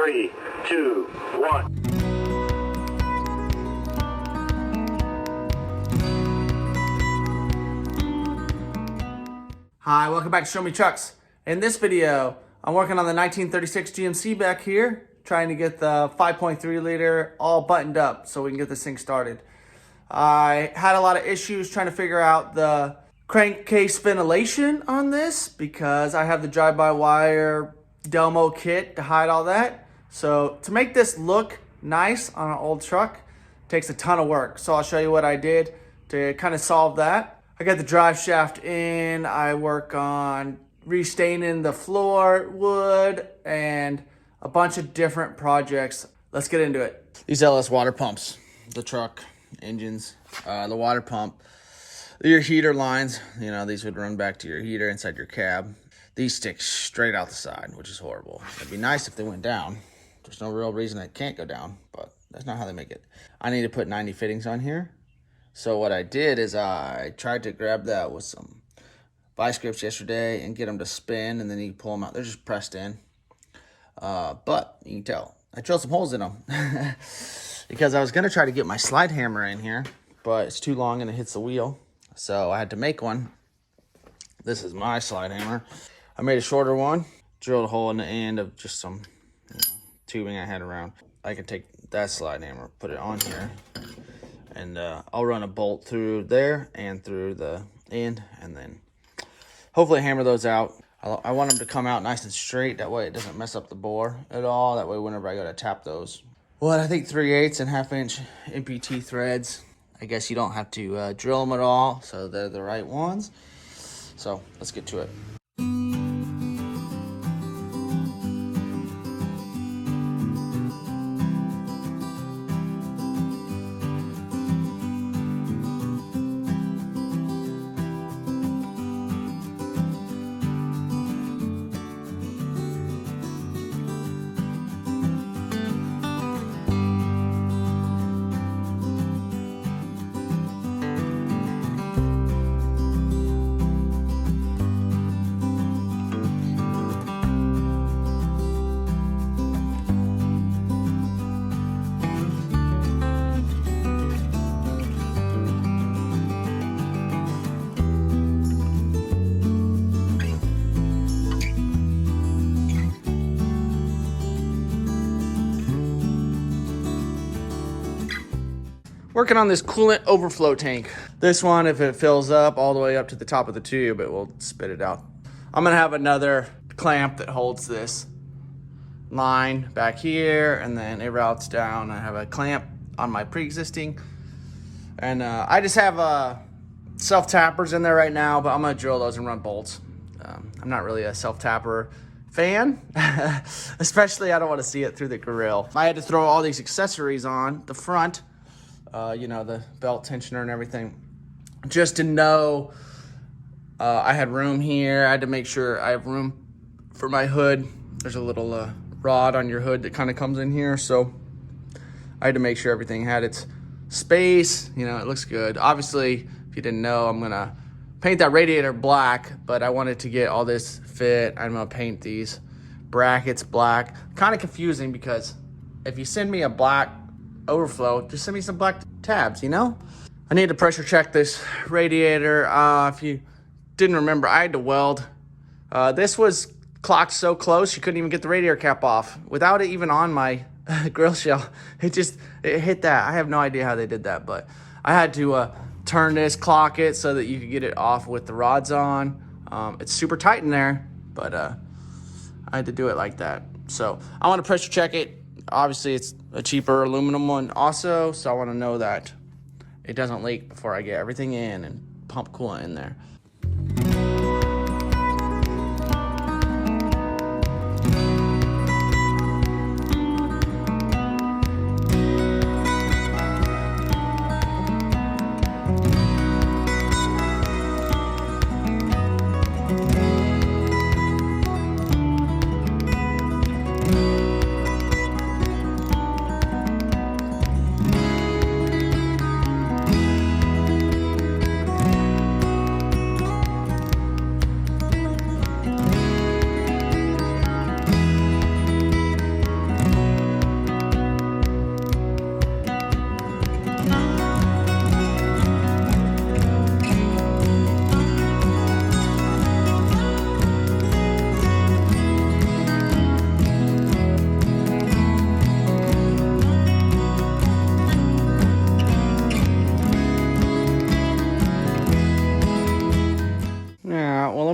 3, 2, 1. Hi, welcome back to Show Me Trucks. In this video, I'm working on the 1936 GMC back here, trying to get the 5.3 liter all buttoned up so we can get this thing started. I had a lot of issues trying to figure out the crankcase ventilation on this because I have the drive-by-wire Delmo kit to hide all that. So to make this look nice on an old truck takes a ton of work. So I'll show you what I did to kind of solve that. I got the drive shaft in, I work on restaining the floor wood and a bunch of different projects. Let's get into it. These LS water pumps, the truck engines, the water pump, your heater lines, you know, these would run back to your heater inside your cab. These stick straight out the side, which is horrible. It'd be nice if they went down. There's no real reason they can't go down, but that's not how they make it. I need to put 90 fittings on here. So what I did is I tried to grab that with some vice grips yesterday and get them to spin, and then you can pull them out. They're just pressed in. But you can tell I drilled some holes in them because I was going to try to get my slide hammer in here, but it's too long and it hits the wheel. So I had to make one. This is my slide hammer. I made a shorter one, drilled a hole in the end of just some tubing I had around. I can take that slide hammer, put it on here, and I'll run a bolt through there and through the end, and then hopefully hammer those out. I want them to come out nice and straight. That way it doesn't mess up the bore at all. That way whenever I go to tap those. Well, I think 3/8 and 1/2 inch MPT threads. I guess you don't have to drill them at all, so they're the right ones. So let's get to it. Working on this coolant overflow tank. This one, if it fills up all the way up to the top of the tube, it will spit it out. I'm gonna have another clamp that holds this line back here, and then it routes down. I have a clamp on my pre-existing, and I just have self-tappers in there right now, but I'm gonna drill those and run bolts. I'm not really a self-tapper fan, especially I don't wanna see it through the grill. I had to throw all these accessories on the front, you know, the belt tensioner and everything, just to know I had room here. I had to make sure I have room for my hood. There's a little rod on your hood that kind of comes in here, so I had to make sure everything had its space. You know, it looks good. Obviously, if you didn't know, I'm gonna paint that radiator black, but I wanted to get all this fit. I'm gonna paint these brackets black. Kind of confusing because if you send me a black Overflow, just send me some black tabs, you know? I need to pressure check this radiator. If you didn't remember, I had to weld. This was clocked so close, you couldn't even get the radiator cap off. Without it even on my grill shell, it hit that. I have no idea how they did that, but I had to turn this, clock it so that you could get it off with the rods on. It's super tight in there, but I had to do it like that. So I want to pressure check it. Obviously, it's a cheaper aluminum one also, so I want to know that it doesn't leak before I get everything in and pump coolant in there.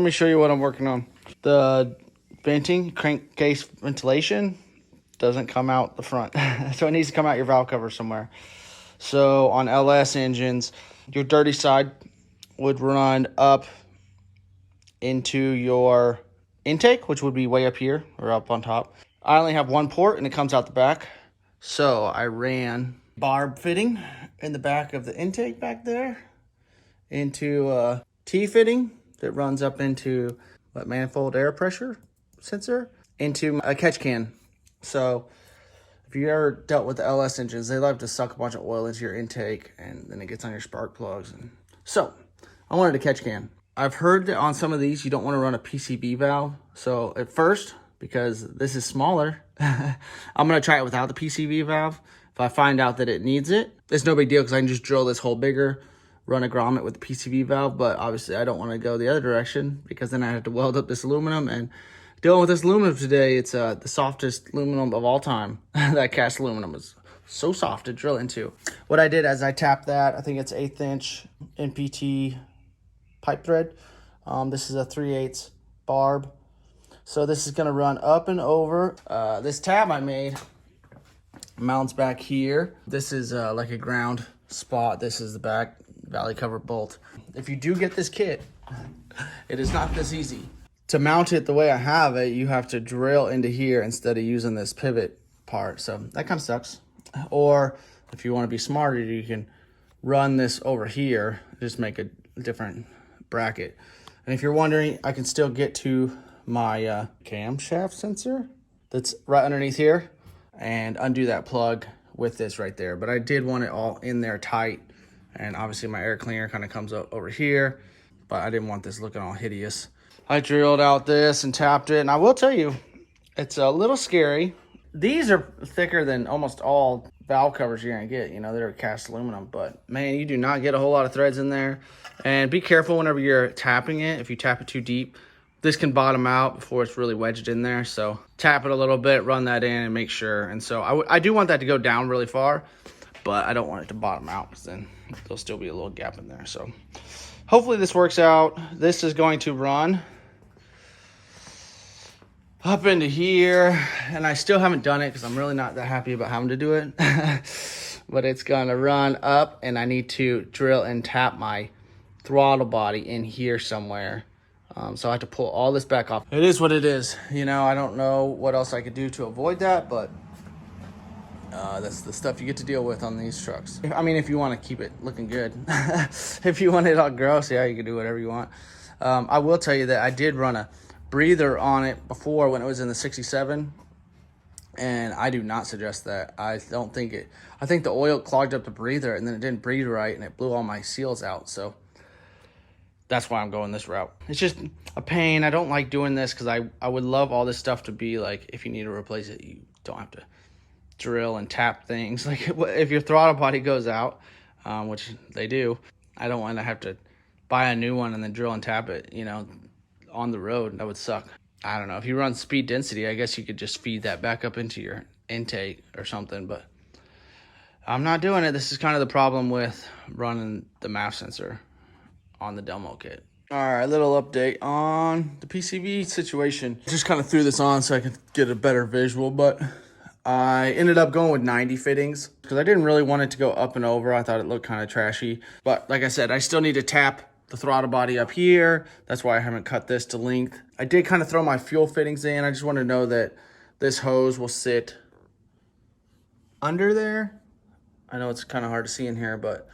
me show you what I'm working on. The venting, crankcase ventilation doesn't come out the front. So it needs to come out your valve cover somewhere. So on LS engines, your dirty side would run up into your intake, which would be way up here or up on top. I only have one port and it comes out the back. So I ran barb fitting in the back of the intake back there into a T fitting that runs up into what, manifold air pressure sensor into a catch can. So if you ever dealt with the LS engines, they love to suck a bunch of oil into your intake and then it gets on your spark plugs. And so I wanted a catch can. I've heard that on some of these, you don't want to run a PCB valve. So at first, because this is smaller, I'm going to try it without the PCB valve. If I find out that it needs it, it's no big deal because I can just drill this hole bigger, run a grommet with the PCB valve. But obviously I don't want to go the other direction because then I have to weld up this aluminum, and dealing with this aluminum today, it's the softest aluminum of all time. That cast aluminum is so soft to drill into. What I did is I tapped that. I think it's 1/8 inch NPT pipe thread. This is a 3/8 barb. So this is gonna run up and over. This tab I made mounts back here. This is like a ground spot. This is the back valley cover bolt. If you do get this kit, it is not this easy. To mount it the way I have it, you have to drill into here instead of using this pivot part. So that kind of sucks. Or if you want to be smarter, you can run this over here, just make a different bracket. And if you're wondering, I can still get to my camshaft sensor that's right underneath here and undo that plug with this right there. But I did want it all in there tight. And obviously my air cleaner kind of comes up over here, but I didn't want this looking all hideous. I drilled out this and tapped it, and I will tell you, it's a little scary. These are thicker than almost all valve covers you're gonna get. You know, they're cast aluminum, but man, you do not get a whole lot of threads in there. And be careful whenever you're tapping it. If you tap it too deep, this can bottom out before it's really wedged in there. So tap it a little bit, run that in, and make sure. And so I do want that to go down really far, but I don't want it to bottom out because then there'll still be a little gap in there. So hopefully this works out. This is going to run up into here, and I still haven't done it because I'm really not that happy about having to do it. But it's gonna run up, and I need to drill and tap my throttle body in here somewhere. So I have to pull all this back off. It is what it is. You know, I don't know what else I could do to avoid that, but that's the stuff you get to deal with on these trucks. I mean, if you want to keep it looking good. If you want it all gross, yeah, you can do whatever you want. I will tell you that I did run a breather on it before when it was in the 67, and I do not suggest that. I think the oil clogged up the breather, and then it didn't breathe right, and it blew all my seals out. So that's why I'm going this route. It's just a pain. I don't like doing this because I would love all this stuff to be like, if you need to replace it, you don't have to drill and tap things. Like if your throttle body goes out, which they do, I don't want to have to buy a new one and then drill and tap it, you know, on the road. That would suck. I don't know. If you run speed density, I guess you could just feed that back up into your intake or something, but I'm not doing it. This is kind of the problem with running the MAF sensor on the Delmo kit. All right, little update on the PCB situation. Just kind of threw this on so I could get a better visual, but I ended up going with 90 fittings because I didn't really want it to go up and over. I thought it looked kind of trashy, but like I said, I still need to tap the throttle body up here. That's why I haven't cut this to length. I did kind of throw my fuel fittings in. I just want to know that this hose will sit under there. I know it's kind of hard to see in here, but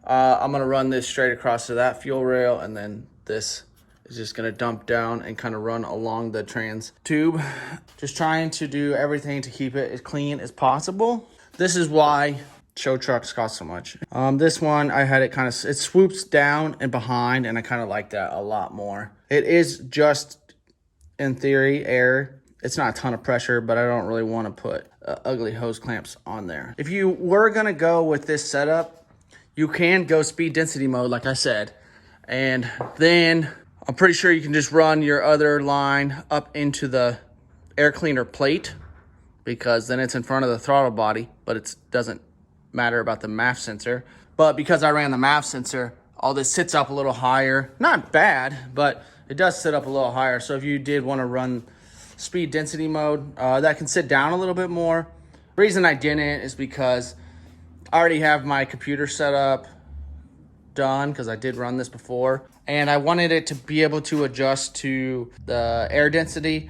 I'm going to run this straight across to that fuel rail, and then this is just going to dump down and kind of run along the trans tube. Just trying to do everything to keep it as clean as possible. This is why show trucks cost so much. This one, I had it kind of, it swoops down and behind, and I kind of like that a lot more. It is just, in theory, air. It's not a ton of pressure, but I don't really want to put ugly hose clamps on there. If you were going to go with this setup, you can go speed density mode, like I said, and then I'm pretty sure you can just run your other line up into the air cleaner plate, because then it's in front of the throttle body, but it doesn't matter about the MAF sensor. But because I ran the MAF sensor, all this sits up a little higher. Not bad, but it does sit up a little higher. So if you did want to run speed density mode, that can sit down a little bit more. The reason I didn't is because I already have my computer set up done, because I did run this before, and I wanted it to be able to adjust to the air density.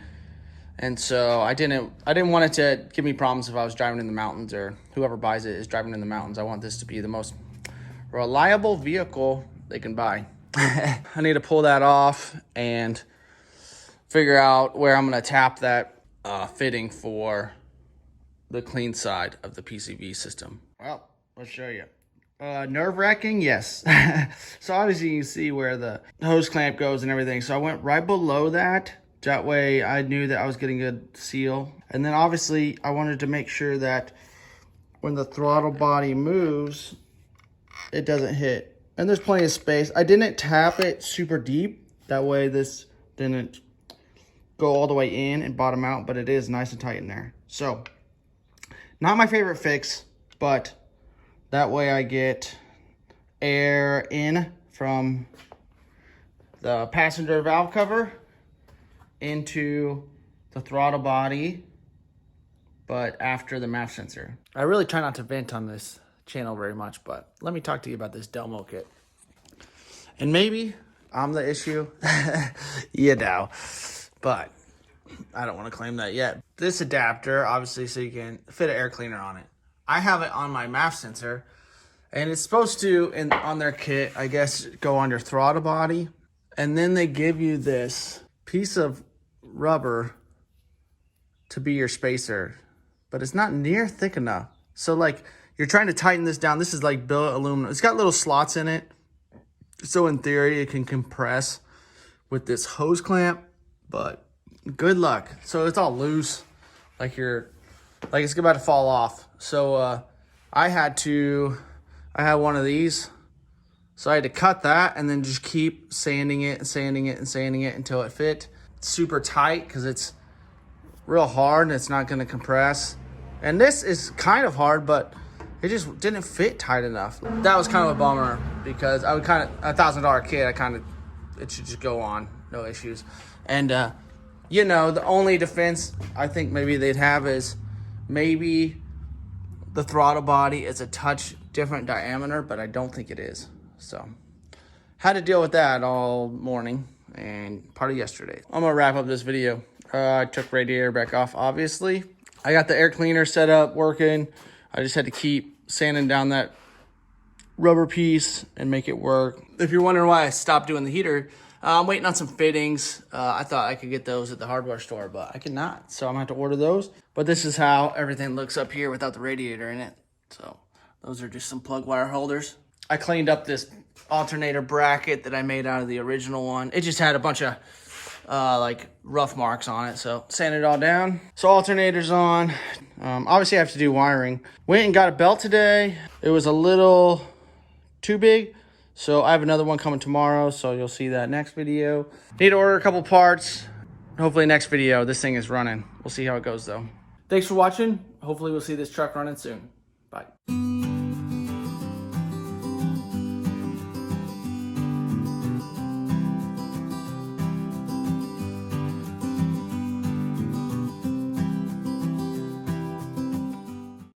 And so I didn't want it to give me problems if I was driving in the mountains, or whoever buys it is driving in the mountains. I want this to be the most reliable vehicle they can buy. I need to pull that off and figure out where I'm going to tap that fitting for the clean side of the PCV system. Well, let's show you. Nerve-wracking, yes. So obviously you can see where the hose clamp goes and everything. So I went right below that. That way I knew that I was getting a good seal. And then obviously I wanted to make sure that when the throttle body moves, it doesn't hit. And there's plenty of space. I didn't tap it super deep. That way this didn't go all the way in and bottom out, but it is nice and tight in there. So, not my favorite fix, but that way I get air in from the passenger valve cover into the throttle body, but after the MAF sensor. I really try not to vent on this channel very much, but let me talk to you about this Delmo kit. And maybe I'm the issue, you know, but I don't want to claim that yet. This adapter, obviously, so you can fit an air cleaner on it. I have it on my MAF sensor, and it's supposed to, on their kit, I guess, go on your throttle body. And then they give you this piece of rubber to be your spacer, but it's not near thick enough. So, like, you're trying to tighten this down. This is like billet aluminum. It's got little slots in it. So, in theory, it can compress with this hose clamp, but good luck. So, it's all loose, like it's about to fall off. So, I had one of these, so I had to cut that and then just keep sanding it and sanding it and sanding it until it fit. It's super tight because it's real hard and it's not going to compress. And this is kind of hard, but it just didn't fit tight enough. That was kind of a bummer because I would kind of, $1,000 kit, it should just go on, no issues. And, you know, the only defense I think maybe they'd have is maybe the throttle body is a touch different diameter, but I don't think it is. So, had to deal with that all morning and part of yesterday. I'm gonna wrap up this video. I took radiator back off, obviously. I got the air cleaner set up, working. I just had to keep sanding down that rubber piece and make it work. If you're wondering why I stopped doing the heater, I'm waiting on some fittings. I thought I could get those at the hardware store, but I could not. So I'm gonna have to order those. But this is how everything looks up here without the radiator in it. So those are just some plug wire holders. I cleaned up this alternator bracket that I made out of the original one. It just had a bunch of like rough marks on it, so sanded it all down. So alternator's on. Obviously I have to do wiring. Went and got a belt today. It was a little too big, so I have another one coming tomorrow, so you'll see that next video. Need to order a couple parts. Hopefully next video this thing is running. We'll see how it goes though. Thanks for watching. Hopefully we'll see this truck running soon. Bye.